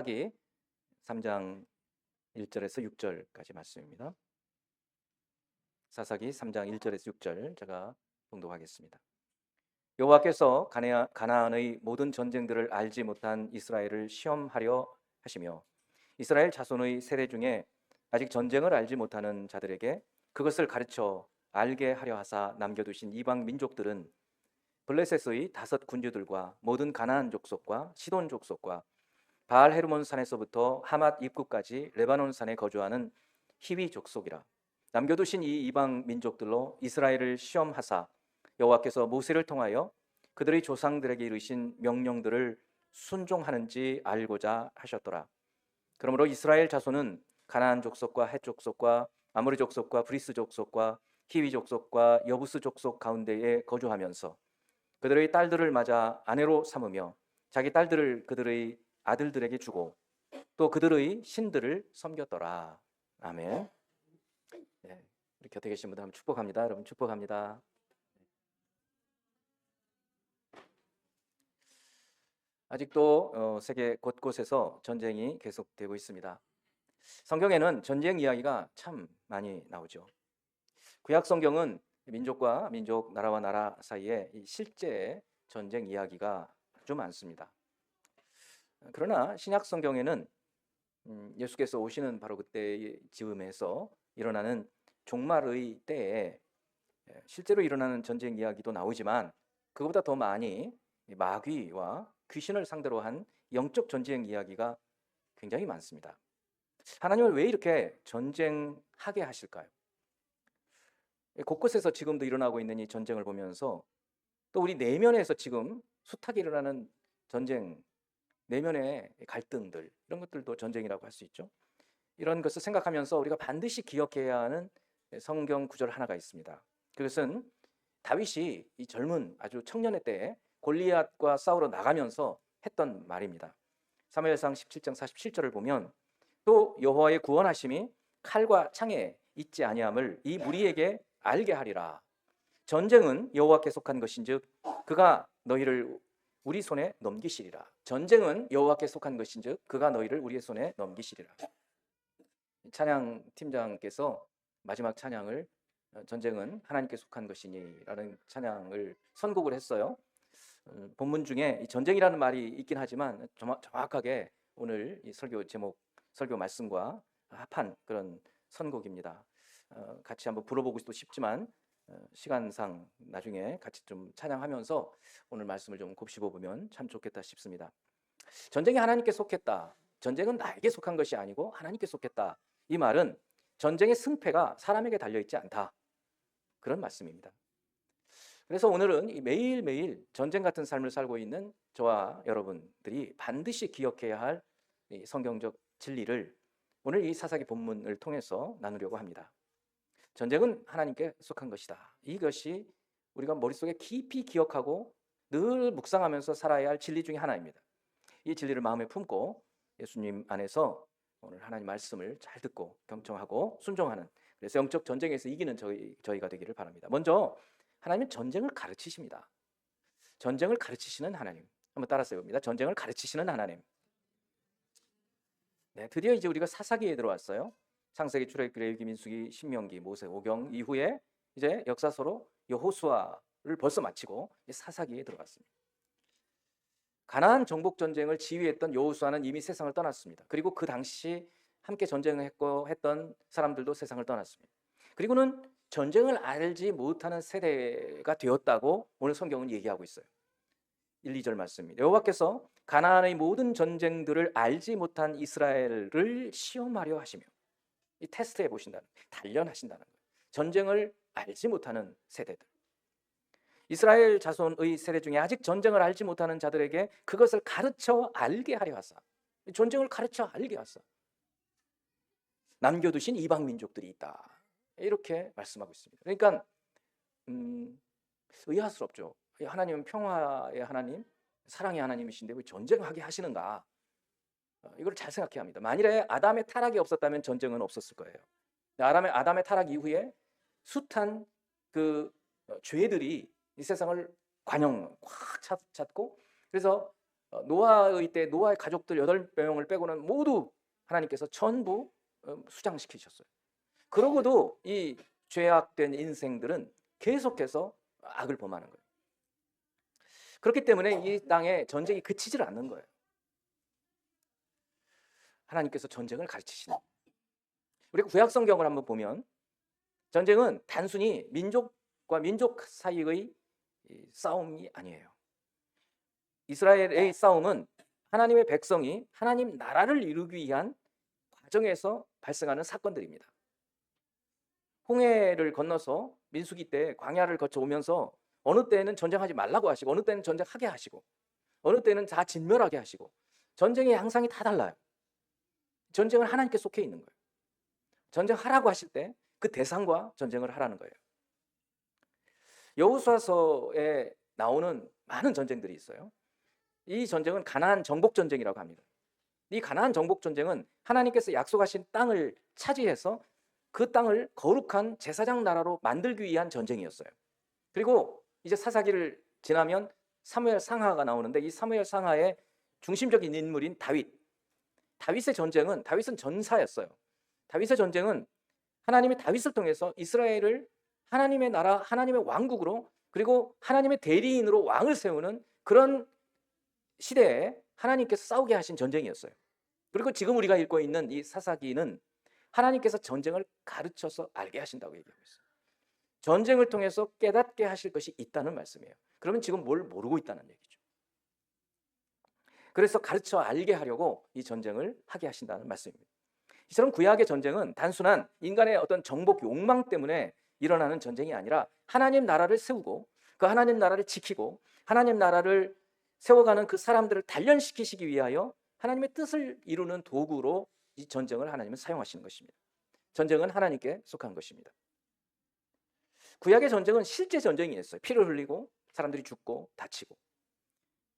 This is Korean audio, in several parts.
사사기 3장 1절에서 6절까지 말씀입니다. 사사기 3장 1절에서 6절 제가 봉독하겠습니다. 여호와께서 가나안의 모든 전쟁들을 알지 못한 이스라엘을 시험하려 하시며 이스라엘 자손의 세대 중에 아직 전쟁을 알지 못하는 자들에게 그것을 가르쳐 알게 하려 하사 남겨두신 이방 민족들은 블레셋의 5 군주들과 모든 가나안 족속과 시돈 족속과 바알 헤르몬 산에서부터 하맛 입구까지 레바논 산에 거주하는 히위 족속이라. 남겨두신 이 이방 민족들로 이스라엘을 시험하사 여호와께서 모세를 통하여 그들의 조상들에게 이르신 명령들을 순종하는지 알고자 하셨더라. 그러므로 이스라엘 자손은 가나안 족속과 헷 족속과 아모리 족속과 브리스 족속과 히위 족속과 여부스 족속 가운데에 거주하면서 그들의 딸들을 맞아 아내로 삼으며 자기 딸들을 그들의 아들들에게 주고 또 그들의 신들을 섬겼더라. 아멘. 네, 우리 곁에 계신 분들 한번 축복합니다. 여러분 축복합니다. 아직도 세계 곳곳에서 전쟁이 계속되고 있습니다. 성경에는 전쟁 이야기가 참 많이 나오죠. 구약 성경은 민족과 민족, 나라와 나라 사이에 실제 전쟁 이야기가 아주 많습니다. 그러나 신약 성경에는 예수께서 오시는 바로 그때의 즈음에서 일어나는 종말의 때에 실제로 일어나는 전쟁 이야기도 나오지만 그것보다 더 많이 마귀와 귀신을 상대로 한 영적 전쟁 이야기가 굉장히 많습니다. 하나님은 왜 이렇게 전쟁하게 하실까요? 곳곳에서 지금도 일어나고 있는 이 전쟁을 보면서 또 우리 내면에서 지금 숱하게 일어나는 전쟁, 내면의 갈등들, 이런 것들도 전쟁이라고 할 수 있죠. 이런 것을 생각하면서 우리가 반드시 기억해야 하는 성경 구절 하나가 있습니다. 그것은 다윗이 이 젊은 아주 청년의 때에 골리앗과 싸우러 나가면서 했던 말입니다. 사무엘상 17장 47절을 보면 또 여호와의 구원하심이 칼과 창에 있지 아니함을 이 무리에게 알게 하리라. 전쟁은 여호와께 속한 것인즉 그가 너희를 우리 손에 넘기시리라. 전쟁은 여호와께 속한 것인즉 그가 너희를 우리의 손에 넘기시리라. 찬양 팀장께서 마지막 찬양을 전쟁은 하나님께 속한 것이니라는 찬양을 선곡을 했어요. 본문 중에 이 전쟁이라는 말이 있긴 하지만 정확하게 오늘 이 설교 제목, 설교 말씀과 합한 그런 선곡입니다. 같이 한번 불어보고 싶지만 시간상 나중에 같이 좀 찬양하면서 오늘 말씀을 좀 곱씹어 보면 참 좋겠다 싶습니다. 전쟁이 하나님께 속했다. 전쟁은 나에게 속한 것이 아니고 하나님께 속했다. 이 말은 전쟁의 승패가 사람에게 달려있지 않다. 그런 말씀입니다. 그래서 오늘은 매일매일 전쟁 같은 삶을 살고 있는 저와 여러분들이 반드시 기억해야 할 성경적 진리를 오늘 이 사사기 본문을 통해서 나누려고 합니다. 전쟁은 하나님께 속한 것이다. 이것이 우리가 머릿속에 깊이 기억하고 늘 묵상하면서 살아야 할 진리 중에 하나입니다. 이 진리를 마음에 품고 예수님 안에서 오늘 하나님 말씀을 잘 듣고 경청하고 순종하는, 그래서 영적 전쟁에서 이기는 저희가 되기를 바랍니다. 먼저 하나님은 전쟁을 가르치십니다. 전쟁을 가르치시는 하나님. 한번 따라서 봅니다. 전쟁을 가르치시는 하나님. 네, 드디어 이제 우리가 사사기에 들어왔어요. 창세기, 출애굽기, 레위기, 민수기, 신명기, 모세, 오경 이후에 이제 역사서로 여호수아를 벌써 마치고 사사기에 들어왔습니다. 가나안 정복 전쟁을 지휘했던 여호수아는 이미 세상을 떠났습니다. 그리고 그 당시 함께 전쟁을 했던 사람들도 세상을 떠났습니다. 그리고는 전쟁을 알지 못하는 세대가 되었다고 오늘 성경은 얘기하고 있어요. 1, 2절 말씀입니다. 여호와께서 가나안의 모든 전쟁들을 알지 못한 이스라엘을 시험하려 하시며, 이 테스트해 보신다는, 단련하신다는 거예요. 전쟁을 알지 못하는 세대들, 이스라엘 자손의 세대 중에 아직 전쟁을 알지 못하는 자들에게 그것을 가르쳐 알게 하려 하사, 전쟁을 가르쳐 알게 하사 남겨두신 이방 민족들이 있다, 이렇게 말씀하고 있습니다. 그러니까 의아스럽죠. 하나님은 평화의 하나님, 사랑의 하나님이신데 왜 전쟁하게 하시는가? 이걸 잘 생각해야 합니다. 만일에 아담의 타락이 없었다면 전쟁은 없었을 거예요. 아담의 타락 이후에 숱한 그 죄들이 이 세상을 관용 꽉 찼고, 그래서 노아의 때 노아의 가족들 8명을 빼고는 모두 하나님께서 전부 수장시키셨어요. 그러고도 이 죄악된 인생들은 계속해서 악을 범하는 거예요. 그렇기 때문에 이 땅에 전쟁이 그치질 않는 거예요. 하나님께서 전쟁을 가르치시는. 우리가 구약 성경을 한번 보면 전쟁은 단순히 민족과 민족 사이의 싸움이 아니에요. 이스라엘의 싸움은 하나님의 백성이 하나님 나라를 이루기 위한 과정에서 발생하는 사건들입니다. 홍해를 건너서 민수기 때 광야를 거쳐오면서 어느 때는 전쟁하지 말라고 하시고 어느 때는 전쟁하게 하시고 어느 때는 다 진멸하게 하시고 전쟁의 양상이 다 달라요. 전쟁은 하나님께 속해 있는 거예요. 전쟁하라고 하실 때 그 대상과 전쟁을 하라는 거예요. 여호수아서에 나오는 많은 전쟁들이 있어요. 이 전쟁은 가나안 정복 전쟁이라고 합니다. 이 가나안 정복 전쟁은 하나님께서 약속하신 땅을 차지해서 그 땅을 거룩한 제사장 나라로 만들기 위한 전쟁이었어요. 그리고 이제 사사기를 지나면 사무엘 상하가 나오는데 이 사무엘 상하의 중심적인 인물인 다윗의 전쟁은 다윗은 전사였어요. 다윗의 전쟁은 하나님의 다윗을 통해서 이스라엘을 하나님의 나라, 하나님의 왕국으로 그리고 하나님의 대리인으로 왕을 세우는 그런 시대에 하나님께서 싸우게 하신 전쟁이었어요. 그리고 지금 우리가 읽고 있는 이 사사기는 하나님께서 전쟁을 가르쳐서 알게 하신다고 얘기하고 있어요. 전쟁을 통해서 깨닫게 하실 것이 있다는 말씀이에요. 그러면 지금 뭘 모르고 있다는 얘기죠. 그래서 가르쳐 알게 하려고 이 전쟁을 하게 하신다는 말씀입니다. 이처럼 구약의 전쟁은 단순한 인간의 어떤 정복 욕망 때문에 일어나는 전쟁이 아니라 하나님 나라를 세우고 그 하나님 나라를 지키고 하나님 나라를 세워가는 그 사람들을 단련시키시기 위하여 하나님의 뜻을 이루는 도구로 이 전쟁을 하나님은 사용하시는 것입니다. 전쟁은 하나님께 속한 것입니다. 구약의 전쟁은 실제 전쟁이었어요. 피를 흘리고 사람들이 죽고 다치고.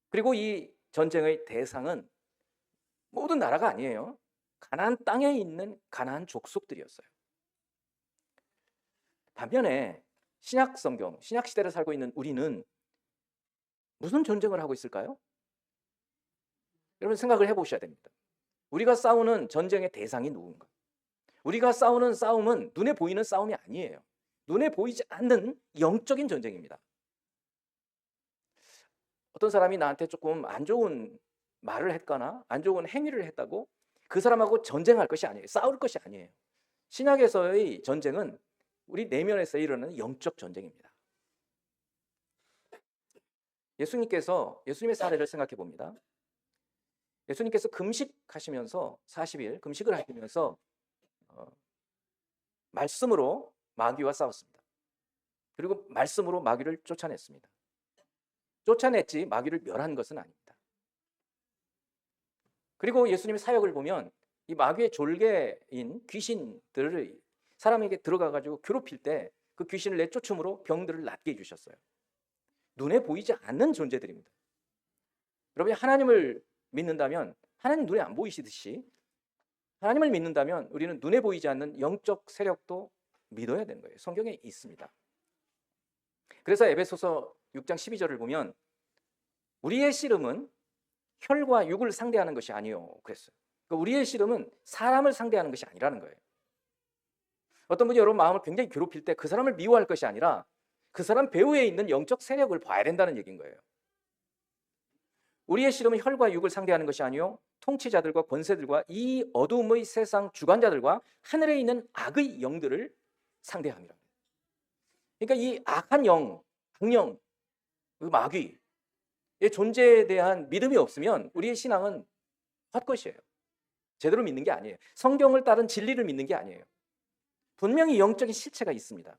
그리고 이 전쟁의 대상은 모든 나라가 아니에요. 가나안 땅에 있는 가나안 족속들이었어요. 반면에 신약 성경, 신약 시대를 살고 있는 우리는 무슨 전쟁을 하고 있을까요? 여러분 생각을 해보셔야 됩니다. 우리가 싸우는 전쟁의 대상이 누군가? 우리가 싸우는 싸움은 눈에 보이는 싸움이 아니에요. 눈에 보이지 않는 영적인 전쟁입니다. 어떤 사람이 나한테 조금 안 좋은 말을 했거나 안 좋은 행위를 했다고 그 사람하고 전쟁할 것이 아니에요. 싸울 것이 아니에요. 신약에서의 전쟁은 우리 내면에서 일어나는 영적 전쟁입니다. 예수님의 사례를 생각해 봅니다. 예수님께서 금식하시면서 40일 금식을 하시면서 말씀으로 마귀와 싸웠습니다. 그리고 말씀으로 마귀를 쫓아냈습니다. 쫓아냈지 마귀를 멸한 것은 아닙니다. 그리고 예수님의 사역을 보면 이 마귀의 졸개인 귀신들을 사람에게 들어가가지고 괴롭힐 때 그 귀신을 내쫓음으로 병들을 낫게 해주셨어요. 눈에 보이지 않는 존재들입니다. 여러분이 하나님을 믿는다면 하나님 눈에 안 보이시듯이 하나님을 믿는다면 우리는 눈에 보이지 않는 영적 세력도 믿어야 되는 거예요. 성경에 있습니다. 그래서 에베소서 6장 12절을 보면 우리의 씨름은 혈과 육을 상대하는 것이 아니요 그랬어요. 그러니까 우리의 씨름은 사람을 상대하는 것이 아니라는 거예요. 어떤 분이 여러분 마음을 굉장히 괴롭힐 때 그 사람을 미워할 것이 아니라 그 사람 배후에 있는 영적 세력을 봐야 된다는 얘기인 거예요. 우리의 씨름은 혈과 육을 상대하는 것이 아니요 통치자들과 권세들과 이 어둠의 세상 주관자들과 하늘에 있는 악의 영들을 상대합니다. 그러니까 이 악한 영, 악령, 그 마귀의 존재에 대한 믿음이 없으면 우리의 신앙은 헛것이에요. 제대로 믿는 게 아니에요. 성경을 따른 진리를 믿는 게 아니에요. 분명히 영적인 실체가 있습니다.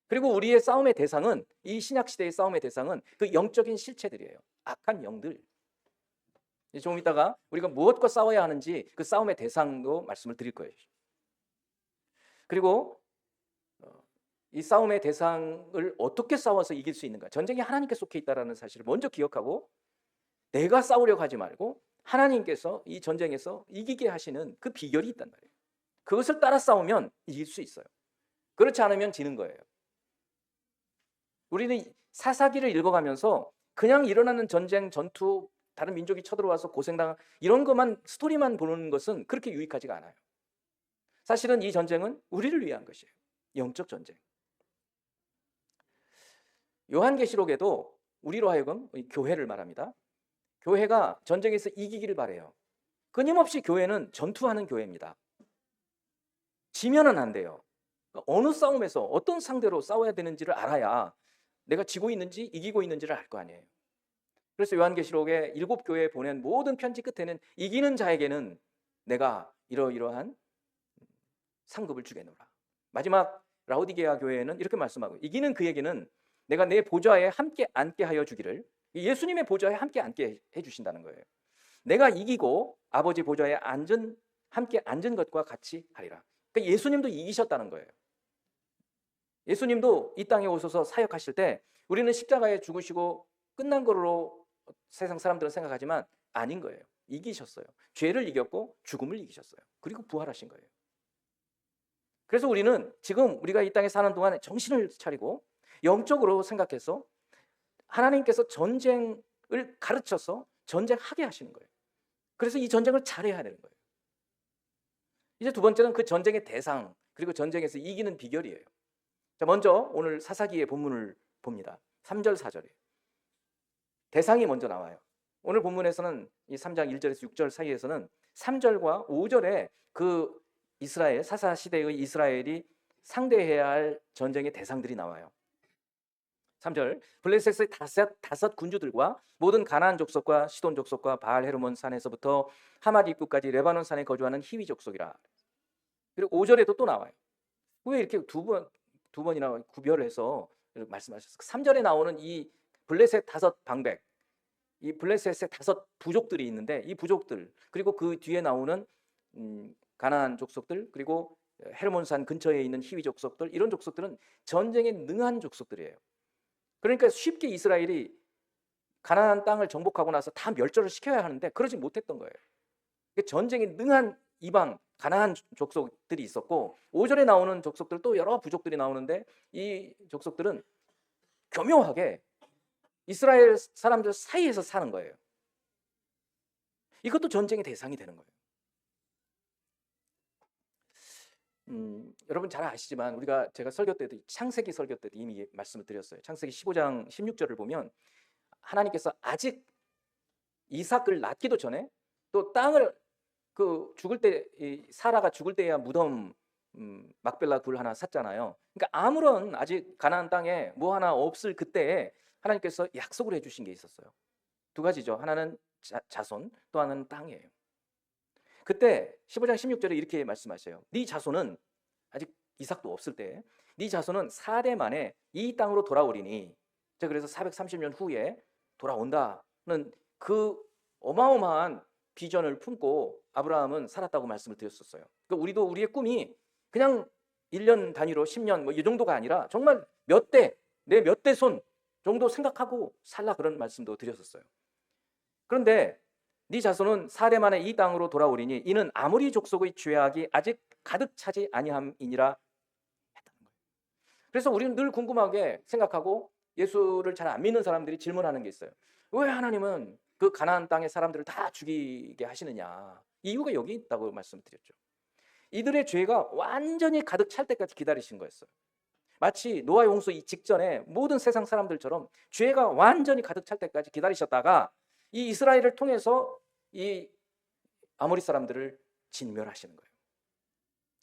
그리고 우리의 싸움의 대상은 이 신약시대의 싸움의 대상은 그 영적인 실체들이에요. 악한 영들. 조금 이따가 우리가 무엇과 싸워야 하는지 그 싸움의 대상도 말씀을 드릴 거예요. 그리고 이 싸움의 대상을 어떻게 싸워서 이길 수 있는가? 전쟁이 하나님께 속해 있다는 사실을 먼저 기억하고 내가 싸우려고 하지 말고 하나님께서 이 전쟁에서 이기게 하시는 그 비결이 있단 말이에요. 그것을 따라 싸우면 이길 수 있어요. 그렇지 않으면 지는 거예요. 우리는 사사기를 읽어가면서 그냥 일어나는 전쟁, 전투, 다른 민족이 쳐들어와서 고생당 이런 것만 스토리만 보는 것은 그렇게 유익하지가 않아요. 사실은 이 전쟁은 우리를 위한 것이에요. 영적 전쟁. 요한계시록에도 우리로 하여금 교회를 말합니다. 교회가 전쟁에서 이기기를 바래요. 끊임없이 교회는 전투하는 교회입니다. 지면은 안 돼요. 어느 싸움에서 어떤 상대로 싸워야 되는지를 알아야 내가 지고 있는지 이기고 있는지를 알 거 아니에요. 그래서 요한계시록에 7교회에 보낸 모든 편지 끝에는 이기는 자에게는 내가 이러이러한 상급을 주겠노라. 마지막 라오디게아 교회에는 이렇게 말씀하고, 이기는 그에게는 내가 내 보좌에 함께 앉게 하여 주기를, 예수님의 보좌에 함께 앉게 해주신다는 거예요. 내가 이기고 아버지 보좌에 함께 앉은 것과 같이 하리라. 그러니까 예수님도 이기셨다는 거예요. 예수님도 이 땅에 오셔서 사역하실 때 우리는 십자가에 죽으시고 끝난 거로 세상 사람들은 생각하지만 아닌 거예요. 이기셨어요. 죄를 이겼고 죽음을 이기셨어요. 그리고 부활하신 거예요. 그래서 우리는 지금 우리가 이 땅에 사는 동안에 정신을 차리고 영적으로 생각해서 하나님께서 전쟁을 가르쳐서 전쟁하게 하시는 거예요. 그래서 이 전쟁을 잘해야 되는 거예요. 이제 두 번째는 그 전쟁의 대상, 그리고 전쟁에서 이기는 비결이에요. 자, 먼저 오늘 사사기의 본문을 봅니다. 3절 4절에 대상이 먼저 나와요. 오늘 본문에서는 이 3장 1절에서 6절 사이에서는 3절과 5절에 그 이스라엘, 사사 시대의 이스라엘이 상대해야 할 전쟁의 대상들이 나와요. 3절, 블레셋의 다섯 군주들과 모든 가나안 족속과 시돈 족속과 바알 헤르몬 산에서부터 하맛 입구까지 레바논 산에 거주하는 히위 족속이라. 그리고 5절에도 또 나와요. 왜 이렇게 두 번이나 구별해서 말씀하셨어요? 3절에 나오는 이 블레셋 다섯 방백, 이 블레셋의 다섯 부족들이 있는데, 이 부족들, 그리고 그 뒤에 나오는 가나안 족속들, 그리고 헤르몬산 근처에 있는 히위 족속들, 이런 족속들은 전쟁에 능한 족속들이에요. 그러니까 쉽게 이스라엘이 가나안 땅을 정복하고 나서 다 멸절을 시켜야 하는데 그러지 못했던 거예요. 전쟁에 능한 이방 가나안 족속들이 있었고, 5절에 나오는 족속들 또 여러 부족들이 나오는데, 이 족속들은 교묘하게 이스라엘 사람들 사이에서 사는 거예요. 이것도 전쟁의 대상이 되는 거예요. 여러분 잘 아시지만 제가 설교 때도, 창세기 설교 때도 이미 말씀을 드렸어요. 창세기 15장 16절을 보면 하나님께서 아직 이삭을 낳기도 전에 또 땅을 죽을 때, 사라가 죽을 때야 무덤 막벨라 굴 하나 샀잖아요. 그러니까 아무런 아직 가나안 땅에 뭐 하나 없을 그때에 하나님께서 약속을 해주신 게 있었어요. 두 가지죠. 하나는 자손, 또 하나는 땅이에요. 그때 15장 16절에 이렇게 말씀하셔요. 네 자손은, 아직 이삭도 없을 때, 네 자손은 4대 만에 이 땅으로 돌아오리니, 그래서 430년 후에 돌아온다는 그 어마어마한 비전을 품고 아브라함은 살았다고 말씀을 드렸었어요. 그러니까 우리도 우리의 꿈이 그냥 1년 단위로 10년 뭐 이 정도가 아니라 정말 내 몇 대 손 정도 생각하고 살라, 그런 말씀도 드렸었어요. 그런데 네 자손은 4대 만에 이 땅으로 돌아오리니 이는 아모리 족속의 죄악이 아직 가득 차지 아니함이니라 했다는 거예요. 그래서 우리는 늘 궁금하게 생각하고 예수를 잘 안 믿는 사람들이 질문하는 게 있어요. 왜 하나님은 그 가나안 땅의 사람들을 다 죽이게 하시느냐? 이유가 여기 있다고 말씀드렸죠. 이들의 죄가 완전히 가득 찰 때까지 기다리신 거였어요. 마치 노아의 홍수 이 직전에 모든 세상 사람들처럼 죄가 완전히 가득 찰 때까지 기다리셨다가 이 이스라엘을 통해서 이 아모리 사람들을 진멸하시는 거예요.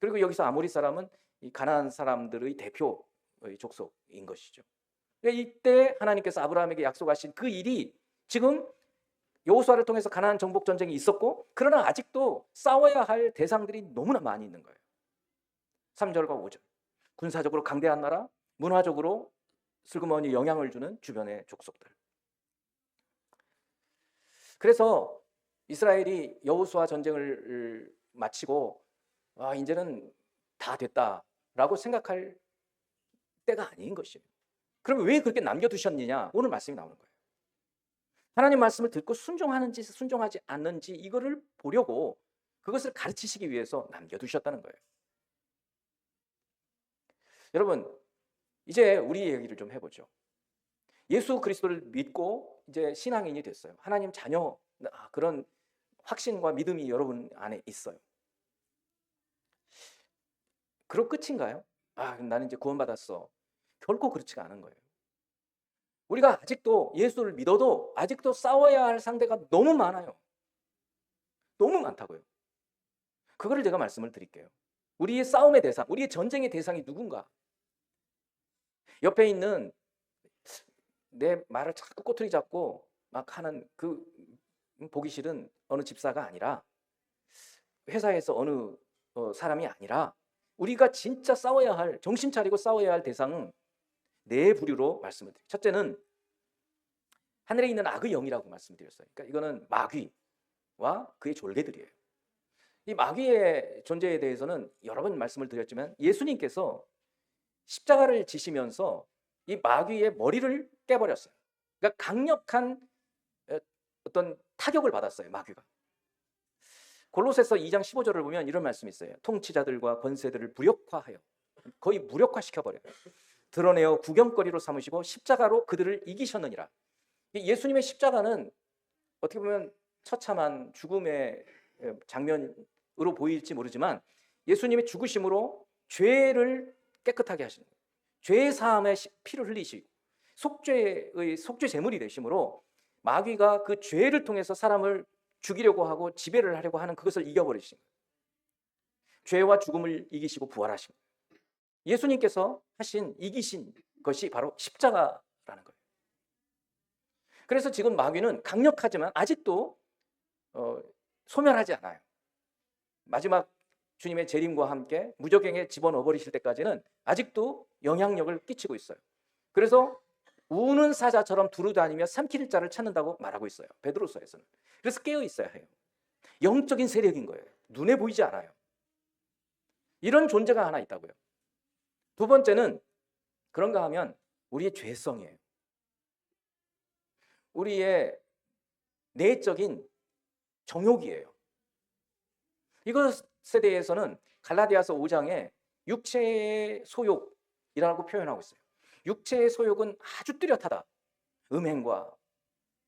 그리고 여기서 아모리 사람은 이 가나안 사람들의 대표의 족속인 것이죠. 이때 하나님께서 아브라함에게 약속하신 그 일이 지금 여호수아를 통해서 가나안 정복 전쟁이 있었고, 그러나 아직도 싸워야 할 대상들이 너무나 많이 있는 거예요. 3절과 5절. 군사적으로 강대한 나라, 문화적으로 슬그머니 영향을 주는 주변의 족속들. 그래서 이스라엘이 여호수아 전쟁을 마치고 이제는 다 됐다라고 생각할 때가 아닌 것이에요. 그럼 왜 그렇게 남겨두셨느냐? 오늘 말씀이 나오는 거예요. 하나님 말씀을 듣고 순종하는지 순종하지 않는지 이거를 보려고, 그것을 가르치시기 위해서 남겨두셨다는 거예요. 여러분, 이제 우리 얘기를 좀 해보죠. 예수 그리스도를 믿고 이제 신앙인이 됐어요. 하나님 자녀, 그런 확신과 믿음이 여러분 안에 있어요. 그럼 끝인가요? 나는 이제 구원받았어. 결코 그렇지가 않은 거예요. 우리가 아직도 예수를 믿어도 아직도 싸워야 할 상대가 너무 많아요. 너무 많다고요. 그거를 제가 말씀을 드릴게요. 우리의 싸움의 대상, 우리의 전쟁의 대상이 누군가? 옆에 있는 내 말을 자꾸 꼬투리 잡고 막 하는 그 보기 싫은 어느 집사가 아니라, 회사에서 어느 사람이 아니라, 우리가 진짜 싸워야 할, 정신 차리고 싸워야 할 대상은 네 부류로 말씀을 드려요. 첫째는 하늘에 있는 악의 영이라고 말씀드렸어요. 그러니까 이거는 마귀와 그의 졸개들이에요. 이 마귀의 존재에 대해서는 여러 번 말씀을 드렸지만, 예수님께서 십자가를 지시면서 이 마귀의 머리를 깨버렸어요. 그러니까 강력한 어떤 타격을 받았어요, 마귀가. 골로새서 2장 15절을 보면 이런 말씀이 있어요. 통치자들과 권세들을 무력화하여, 거의 무력화시켜버려요. 드러내어 구경거리로 삼으시고 십자가로 그들을 이기셨느니라. 예수님의 십자가는 어떻게 보면 처참한 죽음의 장면으로 보일지 모르지만, 예수님의 죽으심으로 죄를 깨끗하게 하시는 거예요. 죄 사함의 피를 흘리시고 속죄 제물이 되심으로, 마귀가 그 죄를 통해서 사람을 죽이려고 하고 지배를 하려고 하는 그것을 이겨버리신 거예요. 죄와 죽음을 이기시고 부활하신 거예요. 예수님께서 이기신 것이 바로 십자가라는 거예요. 그래서 지금 마귀는 강력하지만 아직도 소멸하지 않아요. 마지막 주님의 재림과 함께 무저갱에 집어넣어 버리실 때까지는 아직도 영향력을 끼치고 있어요. 그래서 우는 사자처럼 두루다니며 삼킬 자를 찾는다고 말하고 있어요, 베드로서에서는. 그래서 깨어 있어야 해요. 영적인 세력인 거예요. 눈에 보이지 않아요. 이런 존재가 하나 있다고요. 두 번째는 그런가 하면 우리의 죄성이에요. 우리의 내적인 정욕이에요. 이것에 대해서는 갈라디아서 5장에 육체의 소욕이라고 표현하고 있어요. 육체의 소욕은 아주 뚜렷하다, 음행과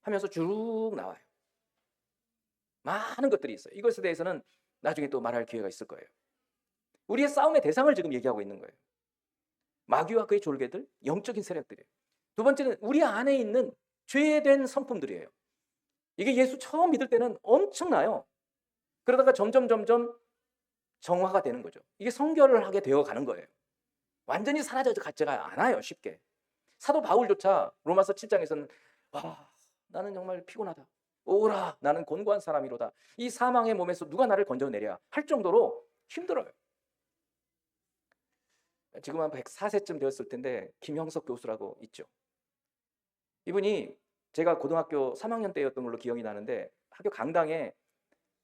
하면서 쭉 나와요. 많은 것들이 있어요. 이것에 대해서는 나중에 또 말할 기회가 있을 거예요. 우리의 싸움의 대상을 지금 얘기하고 있는 거예요. 마귀와 그의 졸개들, 영적인 세력들이에요. 두 번째는 우리 안에 있는 죄된 성품들이에요. 이게 예수 처음 믿을 때는 엄청나요. 그러다가 점점 정화가 되는 거죠. 이게 성결을 하게 되어 가는 거예요. 완전히 사라져가지가 않아요, 쉽게. 사도 바울조차 로마서 7장에서는 나는 정말 피곤하다. 오라, 나는 곤고한 사람이로다. 이 사망의 몸에서 누가 나를 건져내랴 할 정도로 힘들어요. 지금 한 104세쯤 되었을 텐데 김형석 교수라고 있죠. 이분이 제가 고등학교 3학년 때였던 걸로 기억이 나는데, 학교 강당에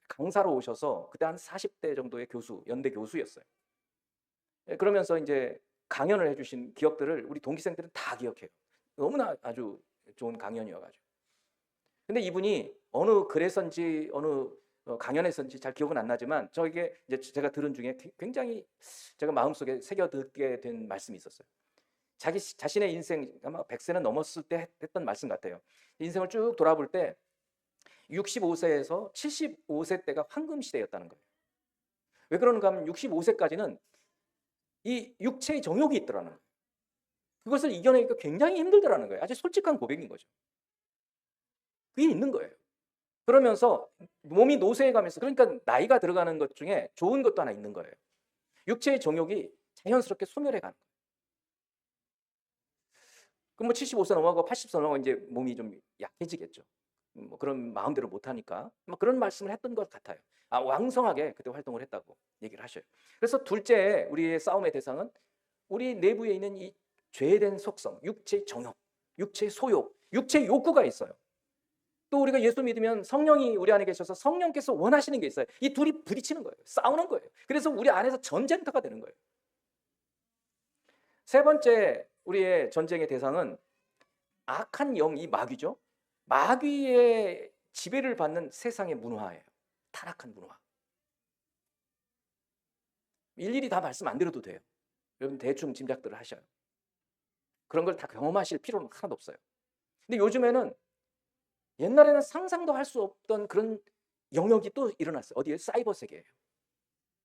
강사로 오셔서 그때 한 40대 정도의 교수, 연대 교수였어요. 그러면서 이제 강연을 해주신 기억들을 우리 동기생들은 다 기억해요. 너무나 아주 좋은 강연이어가지고. 근데 이분이 어느 글에선지 어느 강연에선지 잘 기억은 안 나지만, 저에게 이제 제가 들은 중에 굉장히 제가 마음속에 새겨듣게 된 말씀이 있었어요. 자기 자신의 인생 아마 100세는 넘었을 때 했던 말씀 같아요. 인생을 쭉 돌아볼 때 65세에서 75세 때가 황금 시대였다는 거예요. 왜 그러는가 하면 65세까지는 이 육체의 정욕이 있더라는 거예요. 그것을 이겨내기가 굉장히 힘들더라는 거예요. 아주 솔직한 고백인 거죠. 그게 있는 거예요. 그러면서 몸이 노쇠해 가면서, 그러니까 나이가 들어가는 것 중에 좋은 것도 하나 있는 거예요. 육체의 정욕이 자연스럽게 소멸해 가는 거예요. 그럼 75세 넘어가고 80세 넘어가고 이제 몸이 좀 약해지겠죠. 그런 마음대로 못 하니까 그런 말씀을 했던 것 같아요. 왕성하게 그때 활동을 했다고 얘기를 하셔요. 그래서 둘째, 우리의 싸움의 대상은 우리 내부에 있는 이 죄된 속성, 육체의 정욕, 육체의 소욕, 육체의 욕구가 있어요. 또 우리가 예수 믿으면 성령이 우리 안에 계셔서 성령께서 원하시는 게 있어요. 이 둘이 부딪히는 거예요. 싸우는 거예요. 그래서 우리 안에서 전쟁터가 되는 거예요. 세 번째, 우리의 전쟁의 대상은 악한 영, 이 마귀죠. 마귀의 지배를 받는 세상의 문화예요. 타락한 문화. 일일이 다 말씀 안 드려도 돼요. 여러분 대충 짐작들을 하셔요. 그런 걸 다 경험하실 필요는 하나도 없어요. 근데 요즘에는 옛날에는 상상도 할 수 없던 그런 영역이 또 일어났어요. 어디에? 사이버 세계예요.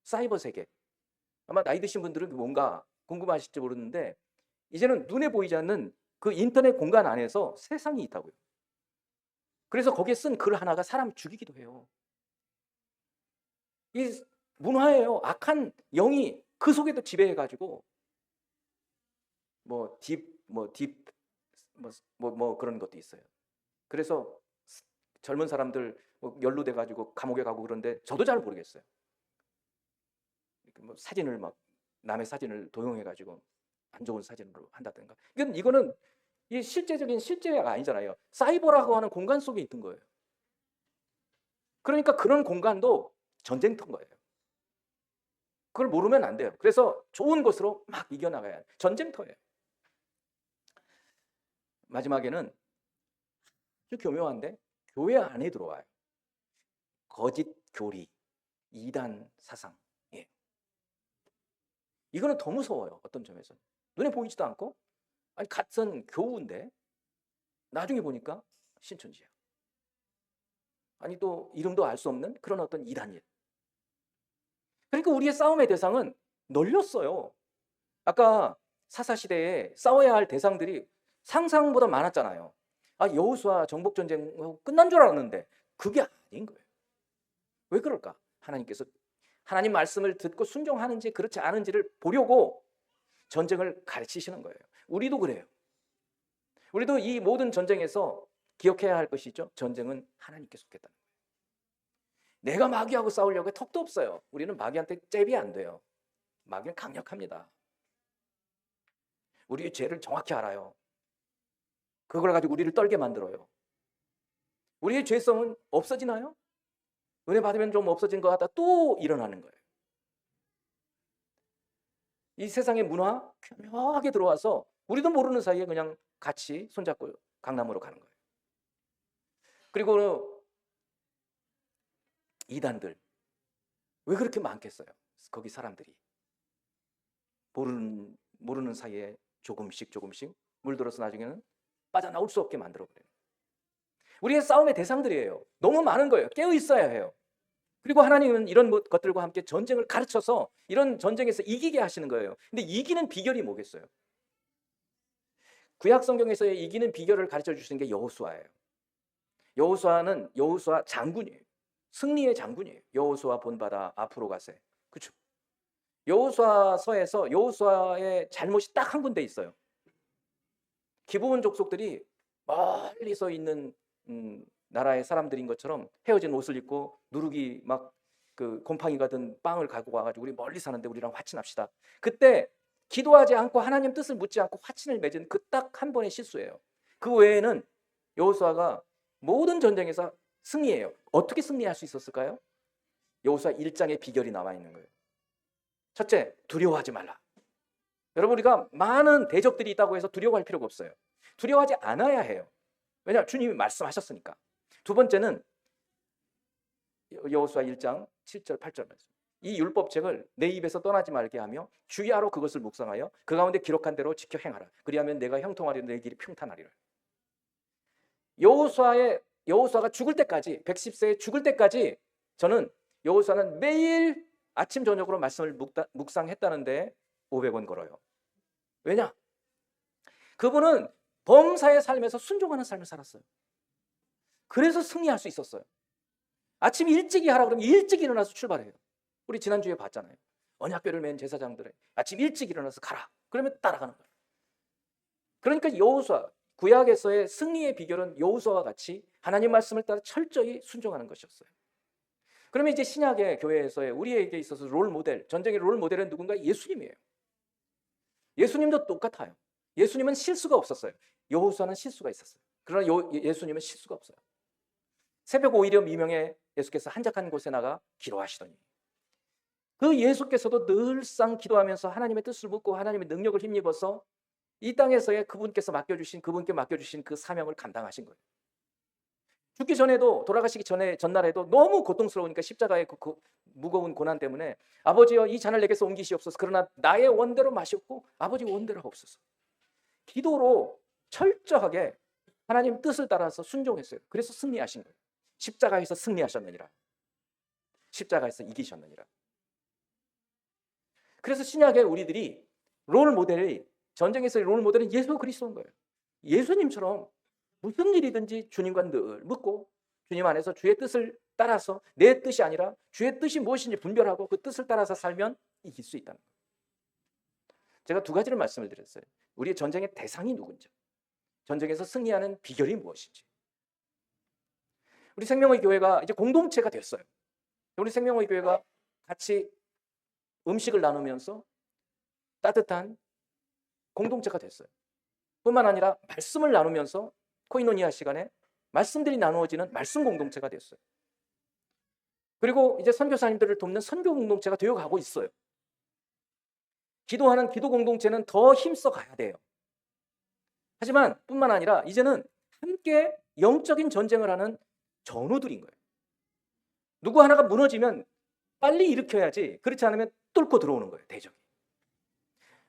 사이버 세계. 아마 나이 드신 분들은 뭔가 궁금하실지 모르는데 이제는 눈에 보이지 않는 그 인터넷 공간 안에서 세상이 있다고요. 그래서 거기에 쓴 글 하나가 사람 죽이기도 해요. 이 문화예요. 악한 영이 그 속에도 지배해가지고 딥 그런 것도 있어요. 그래서 젊은 사람들 연루돼가지고 감옥에 가고 그런데 저도 잘 모르겠어요. 사진을 남의 사진을 도용해가지고 안 좋은 사진으로 한다든가. 이거는 이 실제적인 실제가 아니잖아요. 사이버라고 하는 공간 속에 있던 거예요. 그러니까 그런 공간도 전쟁터인 거예요. 그걸 모르면 안 돼요. 그래서 좋은 것으로 막 이겨나가야 해요. 전쟁터예요. 마지막에는 아주 교묘한데 교회 안에 들어와요. 거짓 교리, 이단 사상. 예. 이거는 더 무서워요. 어떤 점에서 눈에 보이지도 않고 아니 같은 교우인데 나중에 보니까 신천지야. 아니 또 이름도 알 수 없는 그런 어떤 이단일. 그러니까 우리의 싸움의 대상은 널렸어요. 아까 사사시대에 싸워야 할 대상들이 상상보다 많았잖아요. 여호수아 정복전쟁 끝난 줄 알았는데 그게 아닌 거예요. 왜 그럴까? 하나님께서 하나님 말씀을 듣고 순종하는지 그렇지 않은지를 보려고 전쟁을 가르치시는 거예요. 우리도 그래요. 우리도 이 모든 전쟁에서 기억해야 할 것이 있죠. 전쟁은 하나님께 속했다는 거예요. 내가 마귀하고 싸우려고 턱도 없어요. 우리는 마귀한테 잽이 안 돼요. 마귀는 강력합니다. 우리의 죄를 정확히 알아요. 그걸 가지고 우리를 떨게 만들어요. 우리의 죄성은 없어지나요? 은혜 받으면 좀 없어진 것 같다 또 일어나는 거예요. 이 세상의 문화 교묘하게 들어와서 우리도 모르는 사이에 그냥 같이 손잡고 강남으로 가는 거예요. 그리고 이단들 왜 그렇게 많겠어요? 거기 사람들이 모르는 사이에 조금씩 물들어서 나중에는 빠져나올 수 없게 만들어버려요. 우리의 싸움의 대상들이에요. 너무 많은 거예요. 깨어 있어야 해요. 그리고 하나님은 이런 것들과 함께 전쟁을 가르쳐서 이런 전쟁에서 이기게 하시는 거예요. 근데 이기는 비결이 뭐겠어요? 구약 성경에서의 이기는 비결을 가르쳐 주시는 게 여호수아예요. 여호수아는 여호수아 장군이에요. 승리의 장군이에요. 여호수아 본받아 앞으로 가세. 그렇죠? 여호수아서에서 여호수아의 잘못이 딱 한 군데 있어요. 기브온 족속들이 멀리서 있는 나라의 사람들인 것처럼 헤어진 옷을 입고 누룩이 막 그 곰팡이가 든 빵을 갖고 와가지고 우리 멀리 사는데 우리랑 화친합시다. 그때 기도하지 않고 하나님 뜻을 묻지 않고 화친을 맺은 그 딱 한 번의 실수예요. 그 외에는 여호수아가 모든 전쟁에서 승리해요. 어떻게 승리할 수 있었을까요? 여호수아 1장의 비결이 나와 있는 거예요. 첫째, 두려워하지 말라. 여러분, 우리가 많은 대적들이 있다고 해서 두려워할 필요가 없어요. 두려워하지 않아야 해요. 왜냐하면 주님이 말씀하셨으니까. 두 번째는 여호수아 1장 7절 8절 말씀. 이 율법책을 내 입에서 떠나지 말게 하며 주야로 그것을 묵상하여 그 가운데 기록한 대로 지켜 행하라. 그리하면 내가 형통하리라 내 길이 평탄하리라. 여호수아가 죽을 때까지 110세에 죽을 때까지 저는 여호수아는 매일 아침 저녁으로 말씀을 묵상했다는데 500원 걸어요. 왜냐? 그분은 범사의 삶에서 순종하는 삶을 살았어요. 그래서 승리할 수 있었어요. 아침 일찍이 하라 그러면 일찍 일어나서 출발해요. 우리 지난주에 봤잖아요. 언약궤를 맨 제사장들의 아침 일찍 일어나서 가라. 그러면 따라가는 거예요. 그러니까 여호수아, 구약에서의 승리의 비결은 여호수아와 같이 하나님 말씀을 따라 철저히 순종하는 것이었어요. 그러면 이제 신약의 교회에서의 우리에게 있어서 롤 모델, 전쟁의 롤 모델은 누군가? 예수님이에요. 예수님도 똑같아요. 예수님은 실수가 없었어요. 여호수아는 실수가 있었어요. 그러나 예수님은 실수가 없어요. 새벽 오이려 미명에 예수께서 한적한 곳에 나가 기도하시더니 그 예수께서도 늘상 기도하면서 하나님의 뜻을 묻고 하나님의 능력을 힘입어서 이 땅에서의 그분께 맡겨주신 그 사명을 감당하신 거예요. 죽기 전에도, 돌아가시기 전날에도 너무 고통스러우니까 십자가의 그 무거운 고난 때문에 아버지여 이 잔을 내게서 옮기시옵소서. 그러나 나의 원대로 마시옵고 아버지 원대로 하옵소서. 기도로 철저하게 하나님 뜻을 따라서 순종했어요. 그래서 승리하신 거예요. 십자가에서 승리하셨느니라. 십자가에서 이기셨느니라. 그래서 신약에 우리들이 전쟁에서의 롤 모델은 예수 그리스도인 거예요. 예수님처럼 무슨 일이든지 주님과 늘 묻고 주님 안에서 주의 뜻을 따라서 내 뜻이 아니라 주의 뜻이 무엇인지 분별하고 그 뜻을 따라서 살면 이길 수 있다는 거예요. 제가 두 가지를 말씀을 드렸어요. 우리의 전쟁의 대상이 누군지, 전쟁에서 승리하는 비결이 무엇인지. 우리 생명의 교회가 이제 공동체가 됐어요. 우리 생명의 교회가 같이 음식을 나누면서 따뜻한 공동체가 됐어요. 뿐만 아니라 말씀을 나누면서 코이노니아 시간에 말씀들이 나누어지는 말씀 공동체가 됐어요. 그리고 이제 선교사님들을 돕는 선교 공동체가 되어가고 있어요. 기도하는 기도 공동체는 더 힘써 가야 돼요. 하지만 뿐만 아니라 이제는 함께 영적인 전쟁을 하는 전우들인 거예요. 누구 하나가 무너지면 빨리 일으켜야지, 그렇지 않으면 뚫고 들어오는 거예요, 대적이.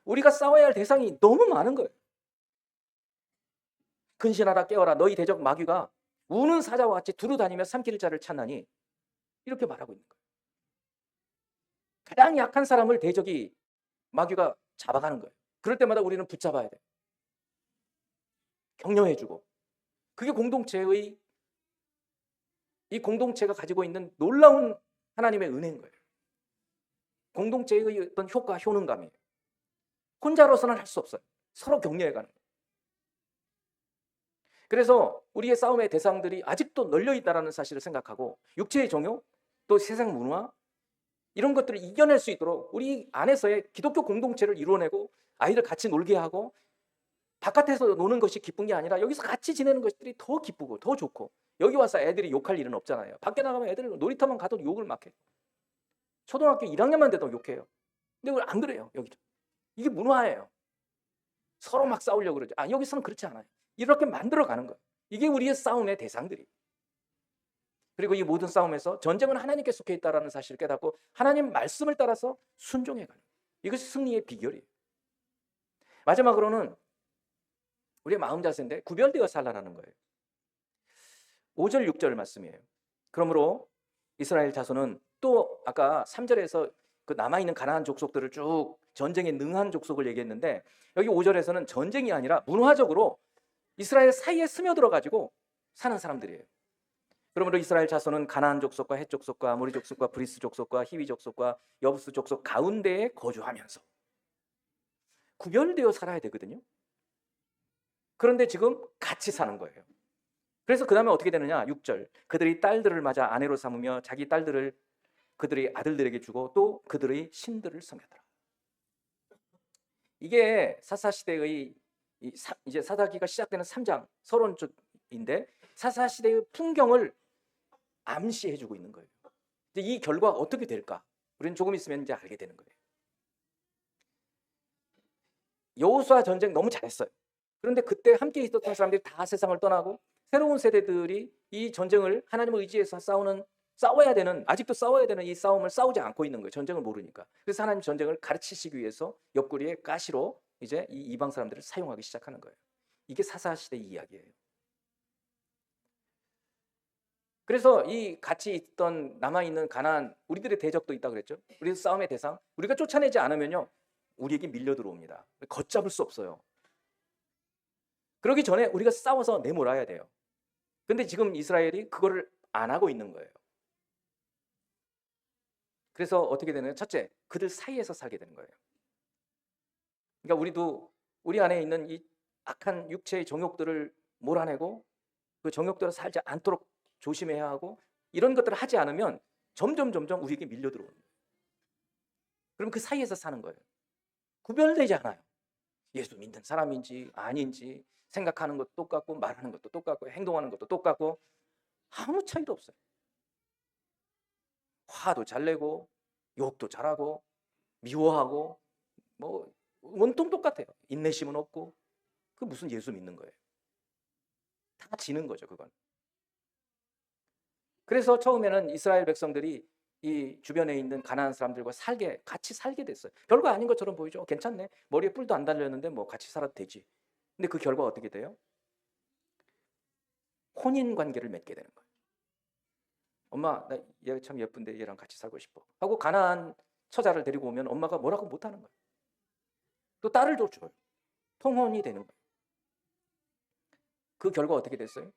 우리가 싸워야 할 대상이 너무 많은 거예요. 근신하라 깨어라 너희 대적 마귀가 우는 사자와 같이 두루다니며 삼킬 자를 찾나니, 이렇게 말하고 있는 거예요. 가장 약한 사람을 대적이 마귀가 잡아가는 거예요. 그럴 때마다 우리는 붙잡아야 돼요. 격려해주고. 그게 공동체의, 이 공동체가 가지고 있는 놀라운 하나님의 은혜인 거예요. 공동체의 어떤 효과, 효능감이에요. 혼자로서는 할 수 없어요. 서로 격려해가는 거예요. 그래서 우리의 싸움의 대상들이 아직도 널려있다는 사실을 생각하고 육체의 정욕, 또 세상 문화, 이런 것들을 이겨낼 수 있도록 우리 안에서의 기독교 공동체를 이루어내고 아이들 같이 놀게 하고, 바깥에서 노는 것이 기쁜 게 아니라 여기서 같이 지내는 것들이 더 기쁘고 더 좋고, 여기 와서 애들이 욕할 일은 없잖아요. 밖에 나가면 애들 놀이터만 가도 욕을 막 해요. 초등학교 1학년만 돼도 욕해요. 근데 안 그래요. 여기도 이게 문화예요. 서로 막 싸우려고 그러죠. 여기서는 그렇지 않아요. 이렇게 만들어가는 거예요. 이게 우리의 싸움의 대상들이. 그리고 이 모든 싸움에서 전쟁은 하나님께 속해 있다는 사실을 깨닫고 하나님 말씀을 따라서 순종해가는 거예요. 이것이 승리의 비결이에요. 마지막으로는 우리의 마음 자세인데 구별되어 살라라는 거예요. 5절 6절 말씀이에요. 그러므로 이스라엘 자손은, 또 아까 3절에서 그 남아있는 가나안 족속들을 쭉 전쟁에 능한 족속을 얘기했는데, 여기 5절에서는 전쟁이 아니라 문화적으로 이스라엘 사이에 스며들어 가지고 사는 사람들이에요. 그러므로 이스라엘 자손은 가나안 족속과 헷 족속과 아모리 족속과 브리스 족속과 히위 족속과 여부스 족속 가운데에 거주하면서 구별되어 살아야 되거든요. 그런데 지금 같이 사는 거예요. 그래서 그 다음에 어떻게 되느냐, 6절. 그들이 딸들을 맞아 아내로 삼으며 자기 딸들을 그들의 아들들에게 주고 또 그들의 신들을 섬겼더라. 이게 사사시대의 이제 사사기가 시작되는 3장 서론인데 사사시대의 풍경을 암시해주고 있는 거예요. 이 결과가 어떻게 될까? 우리는 조금 있으면 이제 알게 되는 거예요. 여호수아 전쟁 너무 잘했어요. 그런데 그때 함께 있었던 사람들이 다 세상을 떠나고 새로운 세대들이 이 전쟁을 하나님을 의지해서 싸워야 되는, 아직도 싸워야 되는 이 싸움을 싸우지 않고 있는 거예요. 전쟁을 모르니까. 그래서 하나님 전쟁을 가르치시기 위해서 옆구리에 가시로 이제 이 이방 사람들을 사용하기 시작하는 거예요. 이게 사사시대 이야기예요. 그래서 이 같이 있던 남아있는 가나안, 우리들의 대적도 있다 그랬죠. 우리 싸움의 대상, 우리가 쫓아내지 않으면요 우리에게 밀려 들어옵니다. 걷잡을 수 없어요. 그러기 전에 우리가 싸워서 내몰아야 돼요. 근데 지금 이스라엘이 그거를 안 하고 있는 거예요. 그래서 어떻게 되나요? 첫째, 그들 사이에서 살게 되는 거예요. 그러니까 우리도 우리 안에 있는 이 악한 육체의 정욕들을 몰아내고 그 정욕대로 살지 않도록 조심해야 하고, 이런 것들을 하지 않으면 점점 우리에게 밀려 들어오는 거예요. 그럼 그 사이에서 사는 거예요. 구별되지 않아요. 예수 믿는 사람인지 아닌지, 생각하는 것도 똑같고 말하는 것도 똑같고 행동하는 것도 똑같고 아무 차이도 없어요. 화도 잘 내고 욕도 잘하고 미워하고 뭐 온통 똑같아요. 인내심은 없고. 그 무슨 예수 믿는 거예요. 다 지는 거죠, 그건. 그래서 처음에는 이스라엘 백성들이 이 주변에 있는 가나안 사람들과 같이 살게 됐어요. 별거 아닌 것처럼 보이죠. 괜찮네. 머리에 뿔도 안 달렸는데 뭐 같이 살아도 되지. 근데 그 결과가 어떻게 돼요? 혼인 관계를 맺게 되는 거예요. 엄마, 나 얘 참 예쁜데 얘랑 같이 살고 싶어 하고 가나안 처자를 데리고 오면 엄마가 뭐라고 못하는 거예요. 또 딸을 줘요. 통혼이 되는 거예요. 그 결과 어떻게 됐어요?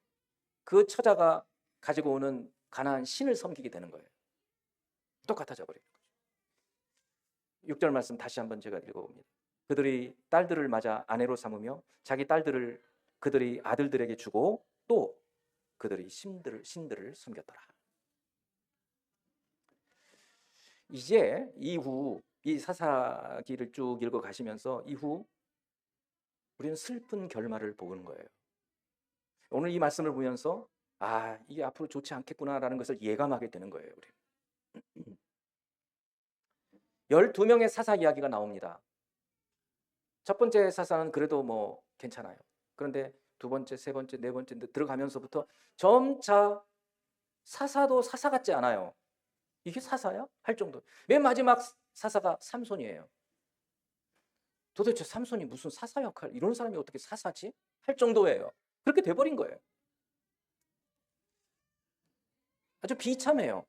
그 처자가 가지고 오는 가나안 신을 섬기게 되는 거예요. 똑같아져 버리는 거죠. 6절 말씀 다시 한번 제가 읽어봅니다. 그들이 딸들을 맞아 아내로 삼으며 자기 딸들을 그들이 아들들에게 주고 또 그들이 신들을 섬겼더라. 이제 이후 이 사사기를 쭉 읽어 가시면서 이후 우리는 슬픈 결말을 보는 거예요. 오늘 이 말씀을 보면서 아, 이게 앞으로 좋지 않겠구나라는 것을 예감하게 되는 거예요. 우리 12명의 사사 이야기가 나옵니다. 첫 번째 사사는 그래도 뭐 괜찮아요. 그런데 두 번째, 세 번째, 네 번째 들어가면서부터 점차 사사도 사사 같지 않아요. 이게 사사야? 할 정도. 맨 마지막 사사가 삼손이에요. 도대체 삼손이 무슨 사사 역할, 이런 사람이 어떻게 사사지? 할 정도예요. 그렇게 돼버린 거예요. 아주 비참해요.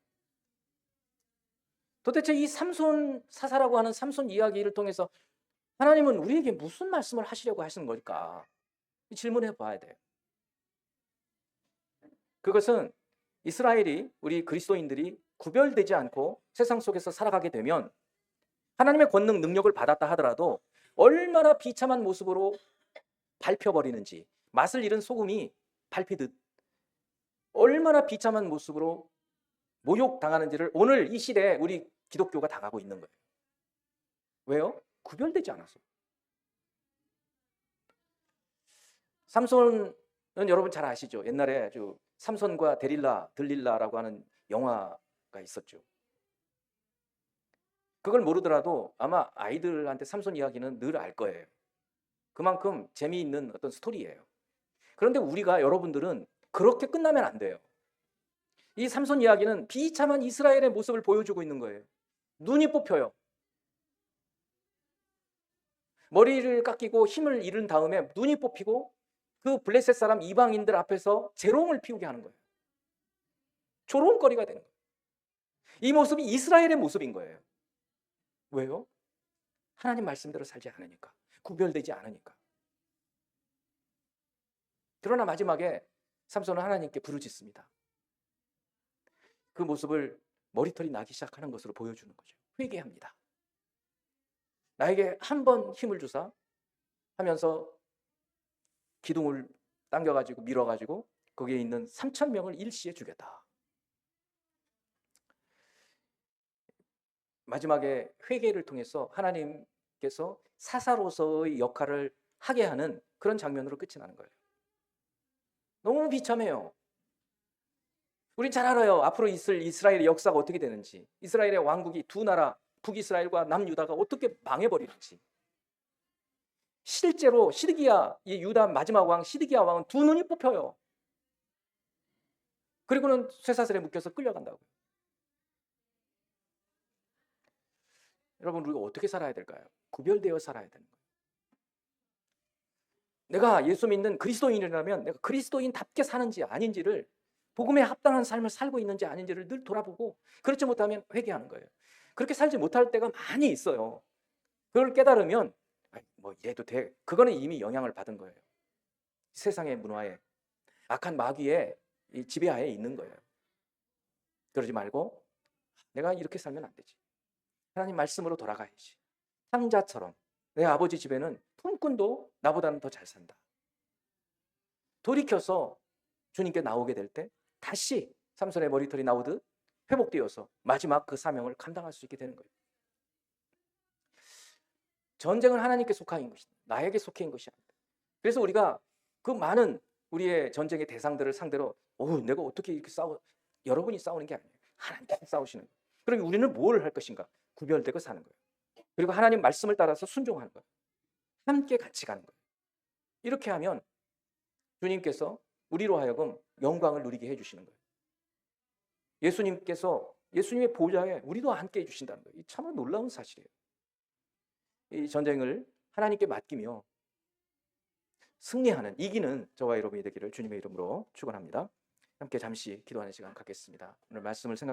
도대체 이 삼손 사사라고 하는 삼손 이야기를 통해서 하나님은 우리에게 무슨 말씀을 하시려고 하시는 걸까? 질문해 봐야 돼요. 그것은 이스라엘이, 우리 그리스도인들이 구별되지 않고 세상 속에서 살아가게 되면 하나님의 권능, 능력을 받았다 하더라도 얼마나 비참한 모습으로 밟혀버리는지, 맛을 잃은 소금이 밟히듯 얼마나 비참한 모습으로 모욕당하는지를 오늘 이 시대에 우리 기독교가 당하고 있는 거예요. 왜요? 구별되지 않아서. 삼손은 여러분 잘 아시죠? 옛날에 아주 삼손과 들릴라라고 하는 영화가 있었죠. 그걸 모르더라도 아마 아이들한테 삼손 이야기는 늘 알 거예요. 그만큼 재미있는 어떤 스토리예요. 그런데 우리가, 여러분들은 그렇게 끝나면 안 돼요. 이 삼손 이야기는 비참한 이스라엘의 모습을 보여주고 있는 거예요. 눈이 뽑혀요. 머리를 깎이고 힘을 잃은 다음에 눈이 뽑히고 그 블레셋 사람 이방인들 앞에서 재롱을 피우게 하는 거예요. 조롱거리가 되는 거예요. 이 모습이 이스라엘의 모습인 거예요. 왜요? 하나님 말씀대로 살지 않으니까, 구별되지 않으니까. 그러나 마지막에 삼손은 하나님께 부르짖습니다. 그 모습을 머리털이 나기 시작하는 것으로 보여주는 거죠. 회개합니다. 나에게 한 번 힘을 주사 하면서 기둥을 당겨가지고 밀어가지고 거기에 있는 3,000명을 일시에 죽였다. 마지막에 회개를 통해서 하나님께서 사사로서의 역할을 하게 하는 그런 장면으로 끝이 나는 거예요. 너무 비참해요. 우린 잘 알아요. 앞으로 있을 이스라엘의 역사가 어떻게 되는지, 이스라엘의 왕국이 두 나라, 북이스라엘과 남유다가 어떻게 망해버리는지. 실제로 시드기야, 이 유다 마지막 왕 시드기야 왕은 두 눈이 뽑혀요. 그리고는 쇠사슬에 묶여서 끌려간다고요. 여러분, 우리가 어떻게 살아야 될까요? 구별되어 살아야 되는 거예요. 내가 예수 믿는 그리스도인이라면 내가 그리스도인답게 사는지 아닌지를, 복음에 합당한 삶을 살고 있는지 아닌지를 늘 돌아보고, 그렇지 못하면 회개하는 거예요. 그렇게 살지 못할 때가 많이 있어요. 그걸 깨달으면 뭐 이래도 돼. 그거는 이미 영향을 받은 거예요. 세상의 문화에, 악한 마귀의 이 지배하에 있는 거예요. 그러지 말고 내가 이렇게 살면 안 되지. 하나님 말씀으로 돌아가야지. 탕자처럼 내 아버지 집에는 품꾼도 나보다는 더 잘 산다. 돌이켜서 주님께 나오게 될 때 다시 삼손의 머리털이 나오듯 회복되어서 마지막 그 사명을 감당할 수 있게 되는 거예요. 전쟁은 하나님께 속한 것이다. 나에게 속해 있는 것이 아니다. 그래서 우리가 그 많은 우리의 전쟁의 대상들을 상대로 내가 어떻게 이렇게 여러분이 싸우는 게 아니에요. 하나님께서 싸우시는 거예요. 그럼 우리는 뭘 할 것인가? 구별되고 사는 거예요. 그리고 하나님 말씀을 따라서 순종하는 거예요. 함께 같이 가는 거예요. 이렇게 하면 주님께서 우리로 하여금 영광을 누리게 해주시는 거예요. 예수님께서 예수님의 보좌에 우리도 함께 해주신다는 거예요. 참 놀라운 사실이에요. 이 전쟁을 하나님께 맡기며 승리하는, 이기는 저와 여러분이 되기를 주님의 이름으로 축원합니다. 함께 잠시 기도하는 시간 갖겠습니다. 오늘 말씀을 생각